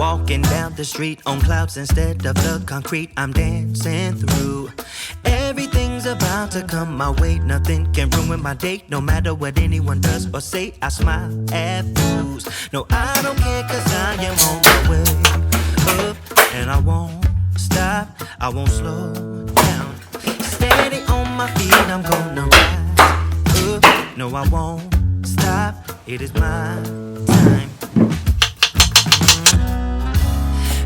walking down the street on clouds instead of the concrete I'm dancing through. Everything's about to come my way, nothing can ruin my day. No matter what anyone does or say, I smile at fools. No, I don't care, cause I am on my way up, and I won't stop, I won't slow down. Steady on my feet, I'm gonna rise up. No, I won't stop, it is my time.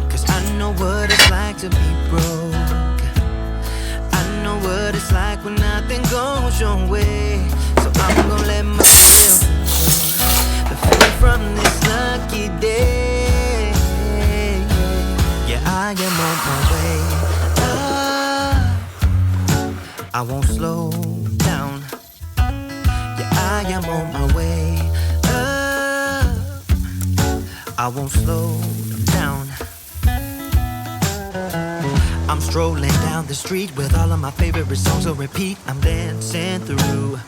Cause I know what it's like to be broke. I know what it's like when nothing goes your way. So I'm gonna let myself enjoy the feel from this lucky day. Yeah, I am on my way up, I won't slow down. Yeah, I am on my way up, I won't slow down. I'm strolling down the street with all of my favorite songs on repeat. I'm dancing through.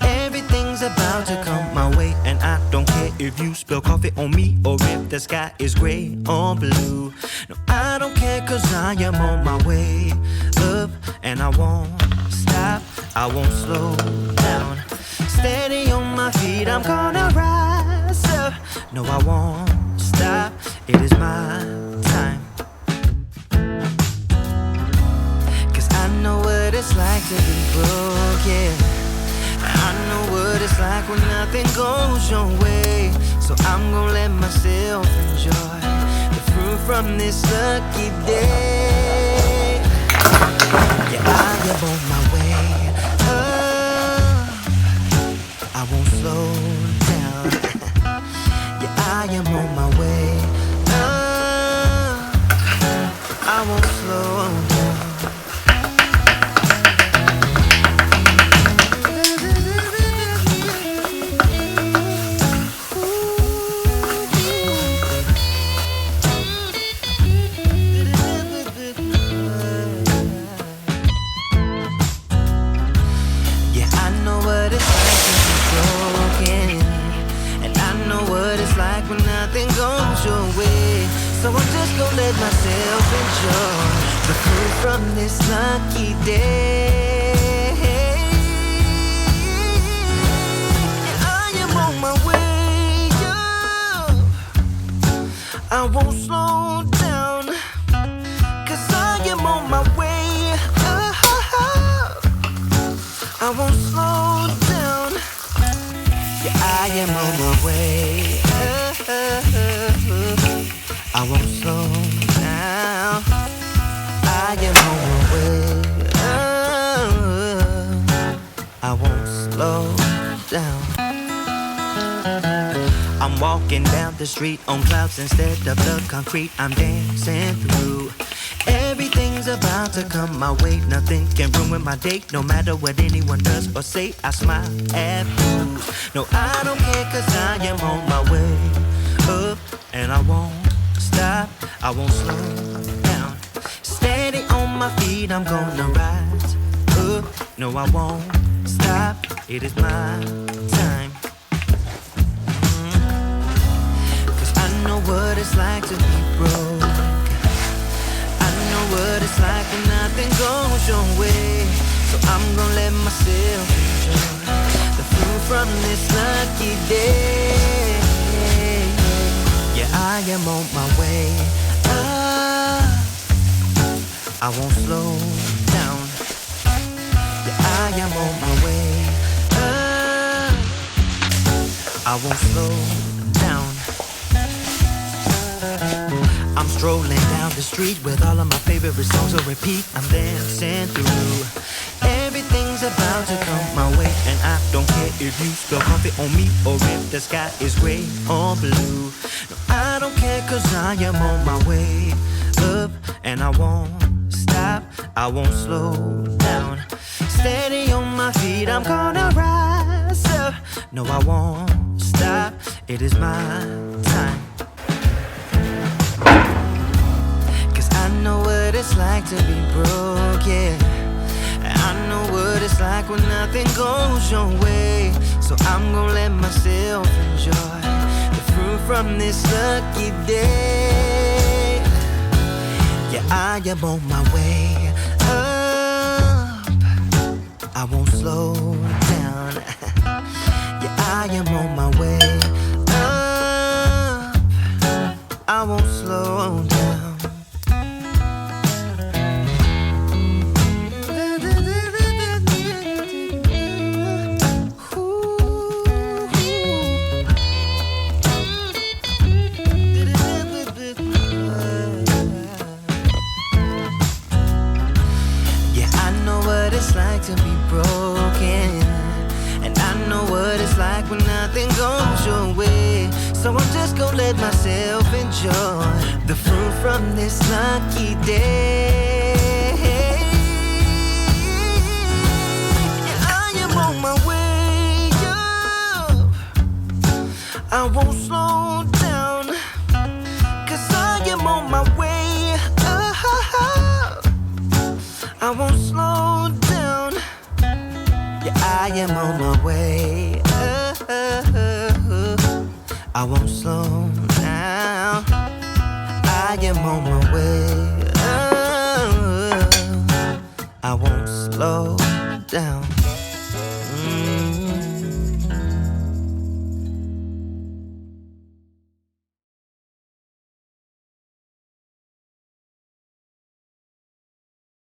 Everything's about to come my way, and I don't care if you spill coffee on me or if the sky is gray or blue. No, I don't care, cause I am on my way up, and I won't stop, I won't slow down. Steady on my feet, I'm gonna rise up. No, I won't stop, it is my time. Cause I know what it's like to be broke, yeah. I know what it's like when nothing goes your way. So I'm gonna let myself enjoy the fruit from this lucky day. Yeah, I am on my way up, I won't slow down. Yeah, I am on my way up, I won't slow down. Nothing goes your way, so I'm just gonna let myself enjoy the fruit from this lucky day. I am on my way up, I won't slow down. Cause I am on my way up, I won't slow down. Yeah, I am on my way up, I won't slow down. I am on my way up, I won't slow down. I'm walking down the street on clouds instead of the concrete I'm dancing through. Everything's about to come my way, nothing can ruin my day. No matter what anyone does or say, I smile at fools. No, I don't care, cause I am on my way up, and I won't stop, I won't slow down. Steady on my feet, I'm gonna rise up. No, I won't stop, it is my time. Cause I know what it's like to be broke. I know what it's like when nothing goes your way. So I'm gonna let myself enjoy the fruit from this lucky day. Yeah, I am on my way up, I won't slow down. Yeah, I am on my way up, I won't slow down. I'm strolling down the street with all of my favorite songs on repeat. I'm dancing through. Everything's about to come my way, and I don't care if you spill coffee on me or if the sky is gray or blue. No, I don't care, cause I am on my way up, and I won't stop, I won't slow down. Steady on my feet, I'm gonna rise up. No, I won't stop, it is my time. Cause I know what it's like to be broke, yeah. I know what it's like when nothing goes your way. So I'm gonna let myself enjoy the fruit from this lucky day. Yeah, I am on my way up. I won't slow down. Yeah, I am on my way up. I won't slow down. It's like to be broken, and I know what it's like when nothing goes your way. So I'm just gonna let myself enjoy the fruit from this lucky day. Yeah, I am on my way up. I won't slow down, 'cause I am on my way up. I won't slow down. Yeah, I am on my way up. I won't slow down. I am on my way up. I won't slow down.